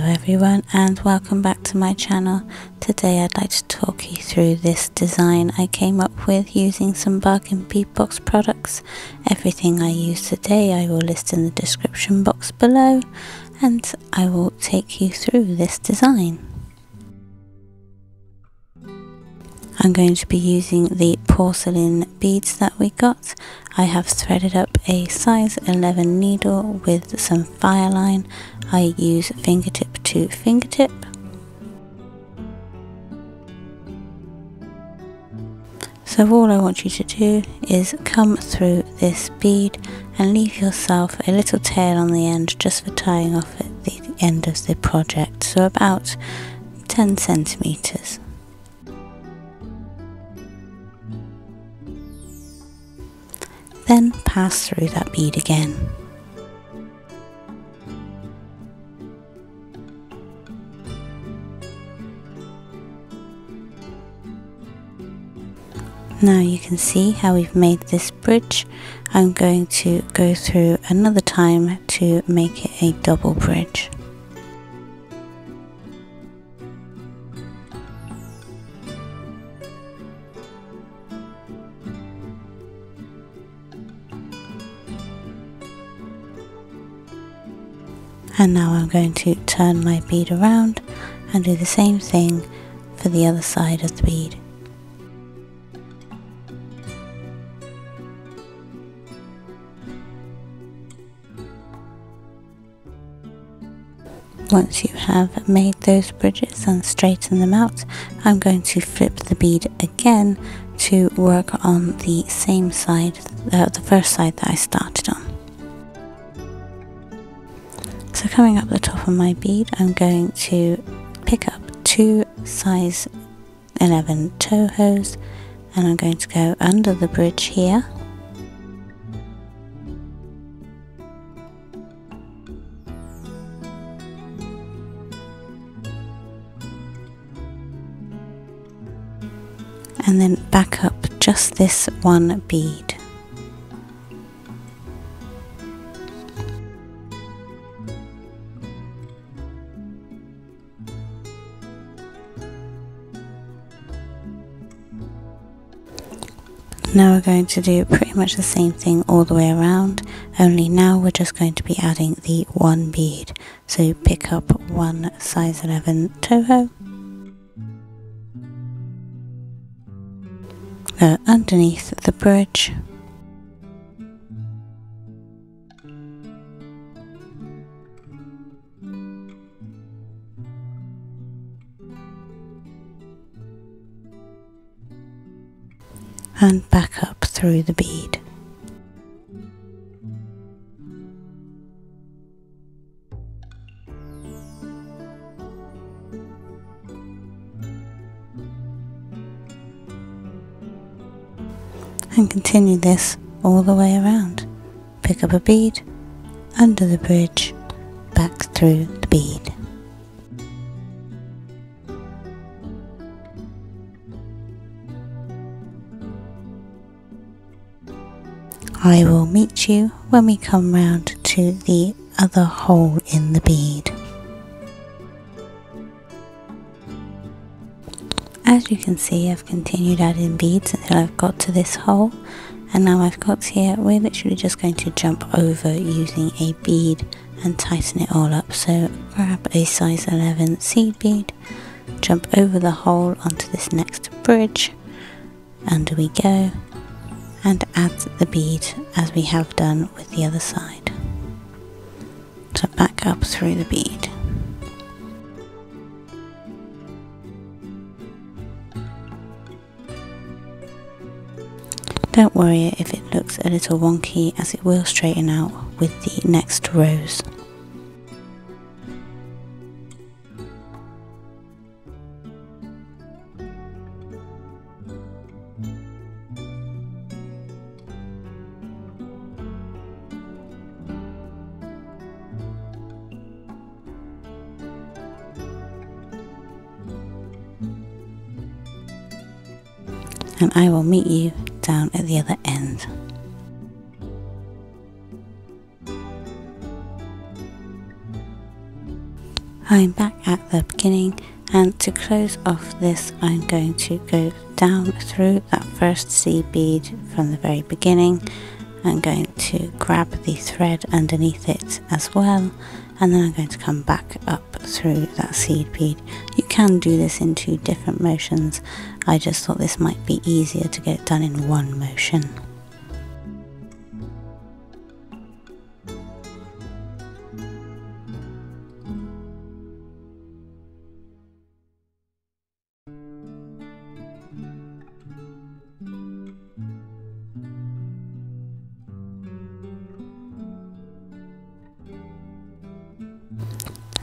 everyone, and welcome back to my channel. Today I'd like to talk you through this design I came up with using some Bargain Bead Box products. Everything I use today I will list in the description box below, and I will take you through this design. I'm going to be using the porcelain beads that we got. I have threaded up a size 11 needle with some fire line. I use fingertip to fingertip. So all I want you to do is come through this bead and leave yourself a little tail on the end just for tying off at the end of the project, so about 10 centimeters. Then pass through that bead again. Now you can see how we've made this bridge. I'm going to go through another time to make it a double bridge. And now I'm going to turn my bead around and do the same thing for the other side of the bead. Once you have made those bridges and straighten them out, I'm going to flip the bead again to work on the same side, the first side that I started on. So coming up the top of my bead, I'm going to pick up two size 11 Tohos, and I'm going to go under the bridge here. And then back up just this one bead. Now we're going to do pretty much the same thing all the way around, only now we're just going to be adding the one bead. So you pick up one size 11 Toho, go underneath the bridge, and back up through the bead. And continue this all the way around. Pick up a bead, under the bridge, back through the bead. I will meet you when we come round to the other hole in the bead. As you can see, I've continued adding beads until I've got to this hole, and now I've got here, we're literally just going to jump over using a bead and tighten it all up. So grab a size 11 seed bead, jump over the hole onto this next bridge, under we go, and add the bead as we have done with the other side. So back up through the bead. Don't worry if it looks a little wonky, as it will straighten out with the next rows. And I will meet you down at the other end. I'm back at the beginning, and to close off this I'm going to go down through that first seed bead from the very beginning. I'm going to grab the thread underneath it as well, and then I'm going to come back up through that seed bead. You can do this in 2 different motions. I just thought this might be easier to get it done in one motion.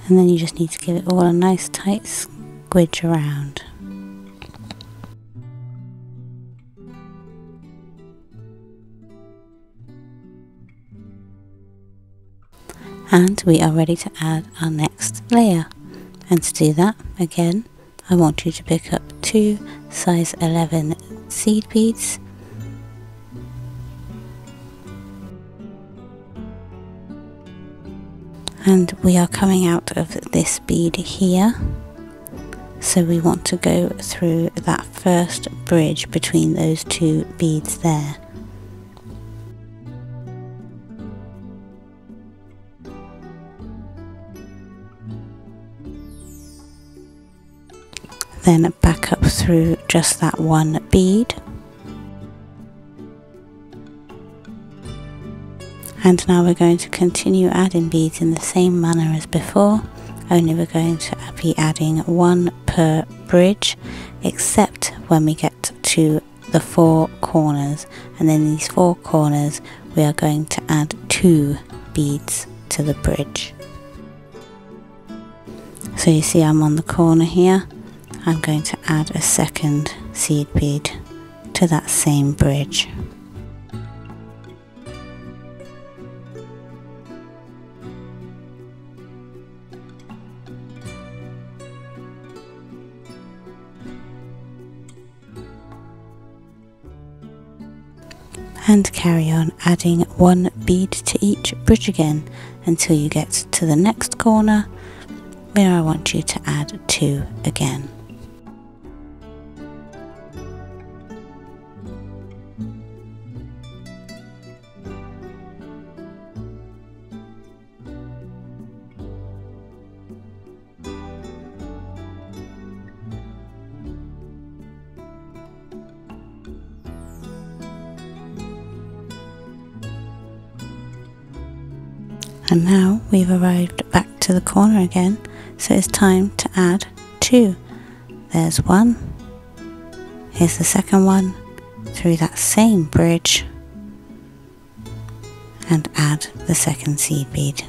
And then you just need to give it all a nice tight squidge around. And we are ready to add our next layer. And to do that, again, I want you to pick up 2 size 11 seed beads. And we are coming out of this bead here, so we want to go through that first bridge between those 2 beads there. Then back up through just that one bead. And now we're going to continue adding beads in the same manner as before, only we're going to be adding 1 per bridge, except when we get to the 4 corners, and then these 4 corners we are going to add 2 beads to the bridge. So you see I'm on the corner here, I'm going to add a second seed bead to that same bridge. And carry on adding 1 bead to each bridge again until you get to the next corner where I want you to add 2 again. And now we've arrived back to the corner again, so it's time to add 2. There's 1, here's the second one, through that same bridge, and add the second seed bead.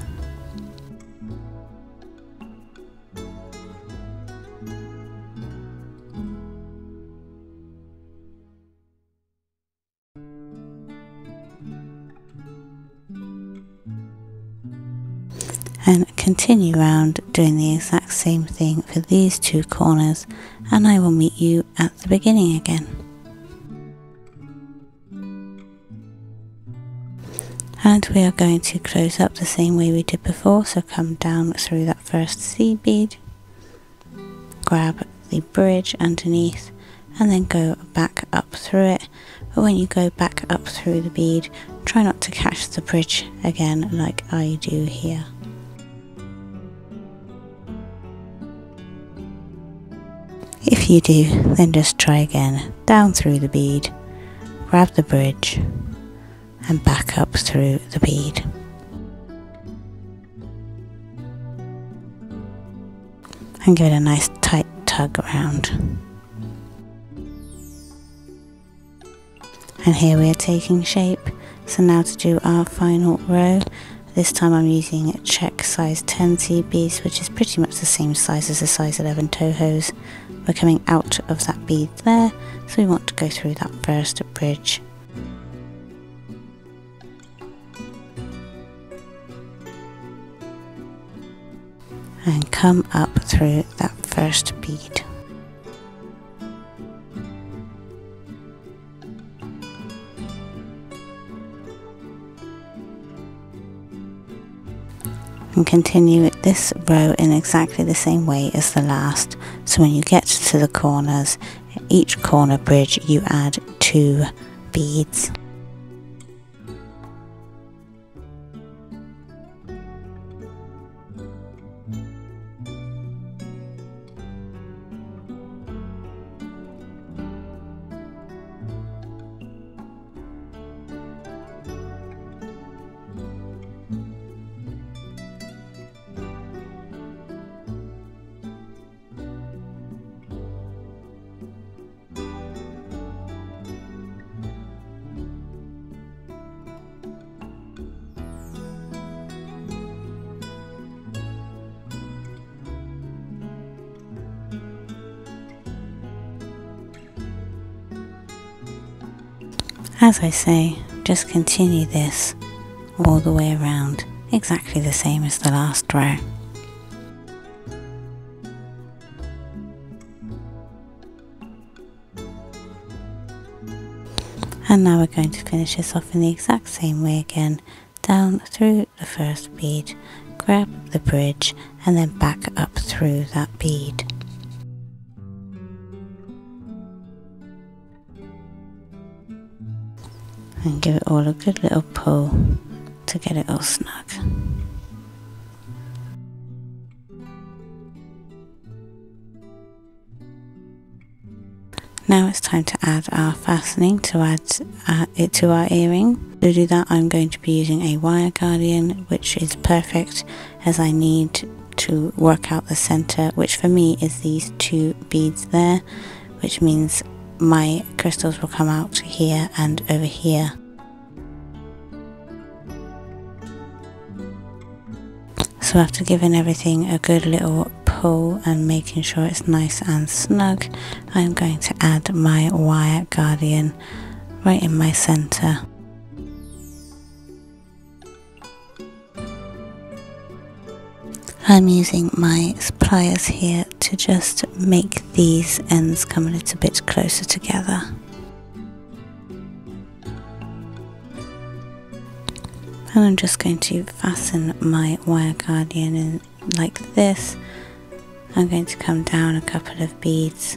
And continue round doing the exact same thing for these 2 corners, and I will meet you at the beginning again. And we are going to close up the same way we did before, so come down through that first seed bead, grab the bridge underneath, and then go back up through it. But when you go back up through the bead, try not to catch the bridge again like I do here. If you do, then just try again, down through the bead, grab the bridge, and back up through the bead. And give it a nice tight tug around. And here we are taking shape. So now to do our final row, this time I'm using Czezh size 10 seed beads, which is pretty much the same size as the size 11 Tohos. We're coming out of that bead there, so we want to go through that first bridge. And come up through that first bead. And continue this row in exactly the same way as the last. So when you get to the corners, each corner bridge you add 2 beads. As I say, just continue this all the way around, exactly the same as the last row. And now we're going to finish this off in the exact same way again, down through the first bead, grab the bridge and then back up through that bead. And give it all a good little pull to get it all snug. Now it's time to add our fastening to add it to our earring. To do that, I'm going to be using a wire guardian, which is perfect as I need to work out the center, which for me is these 2 beads there, which means my crystals will come out here and over here. So after giving everything a good little pull and making sure it's nice and snug, I'm going to add my wire guardian right in my center. I'm using my pliers here to just make these ends come a little bit closer together. And I'm just going to fasten my wire guardian in like this. I'm going to come down a couple of beads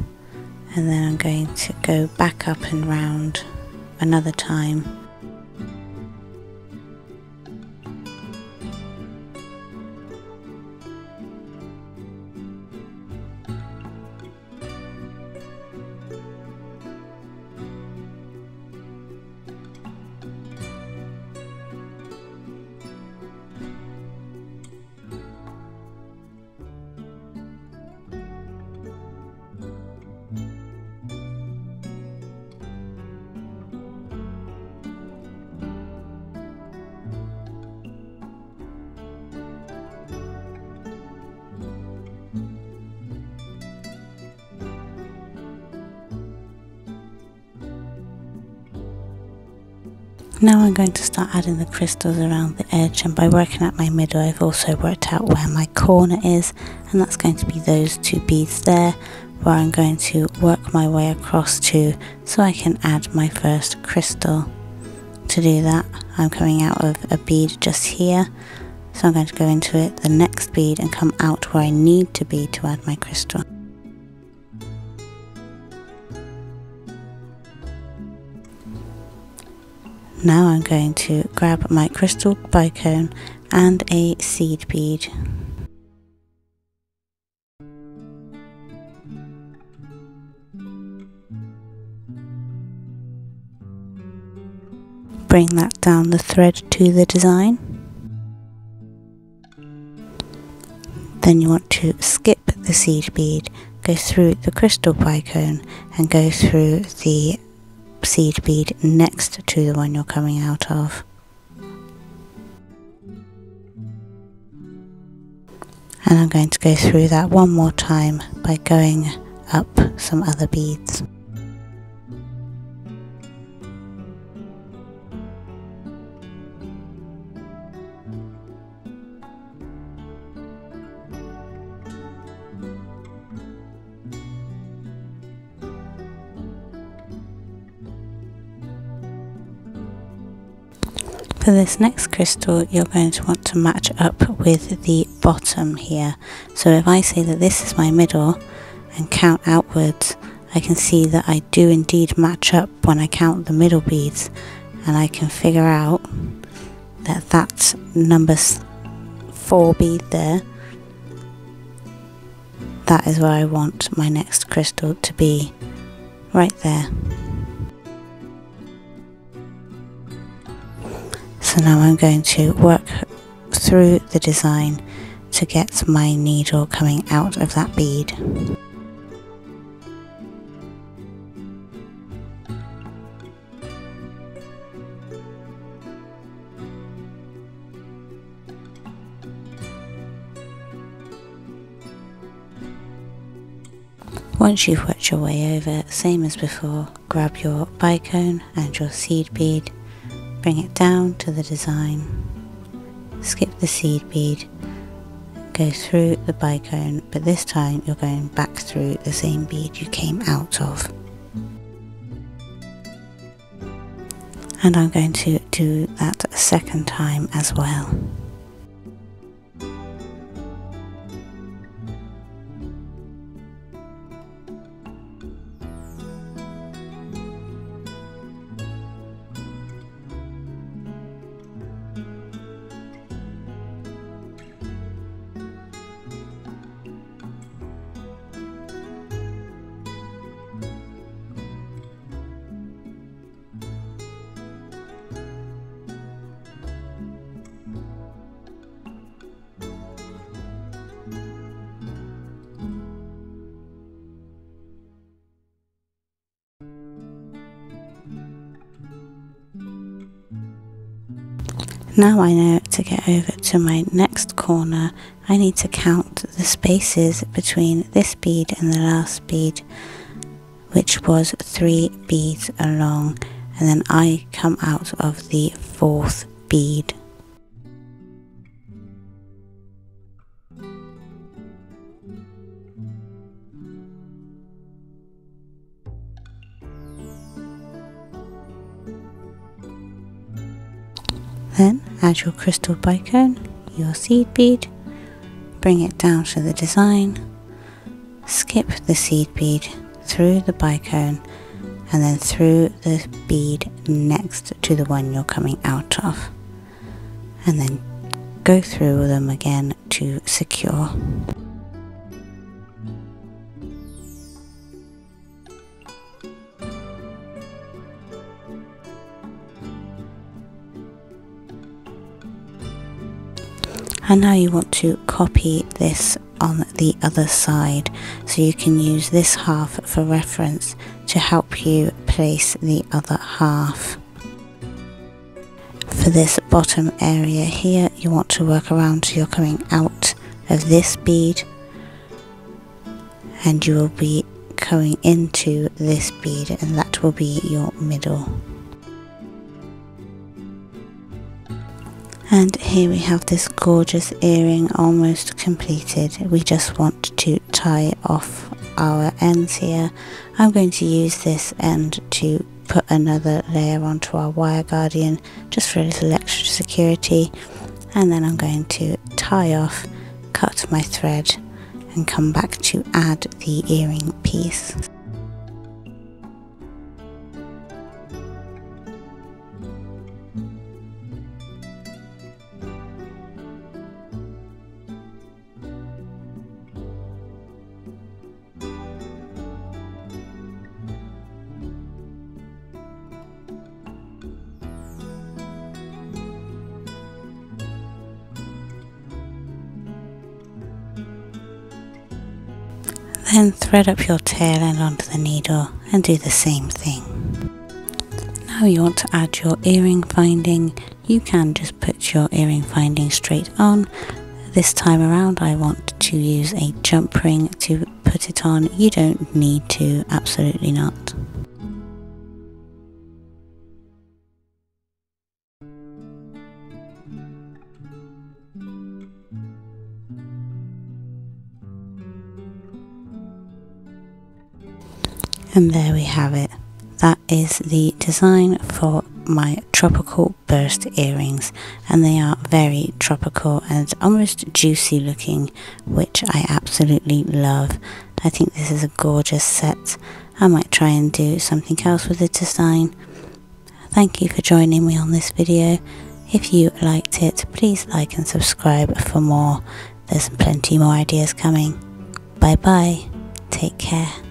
and then I'm going to go back up and round another time. Now I'm going to start adding the crystals around the edge, and by working at my middle I've also worked out where my corner is, and that's going to be those 2 beads there where I'm going to work my way across to so I can add my first crystal. To do that I'm coming out of a bead just here, so I'm going to go into it, the next bead, and come out where I need to be to add my crystal. Now I'm going to grab my crystal bicone and a seed bead. Bring that down the thread to the design. Then you want to skip the seed bead, go through the crystal bicone and go through the seed bead next to the one you're coming out of. And I'm going to go through that one more time by going up some other beads. For this next crystal, you're going to want to match up with the bottom here. So if I say that this is my middle and count outwards, I can see that I do indeed match up when I count the middle beads, and I can figure out that that's number 4 bead there. That is where I want my next crystal to be, right there. So now I'm going to work through the design to get my needle coming out of that bead. Once you've worked your way over, same as before, grab your bicone and your seed bead, bring it down to the design, skip the seed bead, go through the bicone, but this time you're going back through the same bead you came out of. And I'm going to do that a second time as well. Now I know to get over to my next corner, I need to count the spaces between this bead and the last bead, which was 3 beads along, and then I come out of the 4th bead. Then add your crystal bicone, your seed bead, bring it down to the design, skip the seed bead through the bicone and then through the bead next to the one you're coming out of, and then go through them again to secure. And now you want to copy this on the other side, so you can use this half for reference to help you place the other half. For this bottom area here, you want to work around so you're coming out of this bead and you will be going into this bead, and that will be your middle. And here we have this gorgeous earring almost completed. We just want to tie off our ends here. I'm going to use this end to put another layer onto our wire guardian just for a little extra security, and then I'm going to tie off, cut my thread and come back to add the earring piece. Then thread up your tail end onto the needle and do the same thing. Now you want to add your earring finding. You can just put your earring finding straight on. This time around I want to use a jump ring to put it on. You don't need to, absolutely not. And there we have it. That is the design for my tropical burst earrings, and they are very tropical and almost juicy looking, which I absolutely love. I think this is a gorgeous set. I might try and do something else with the design. Thank you for joining me on this video. If you liked it, please like and subscribe for more. There's plenty more ideas coming. Bye bye. Take care.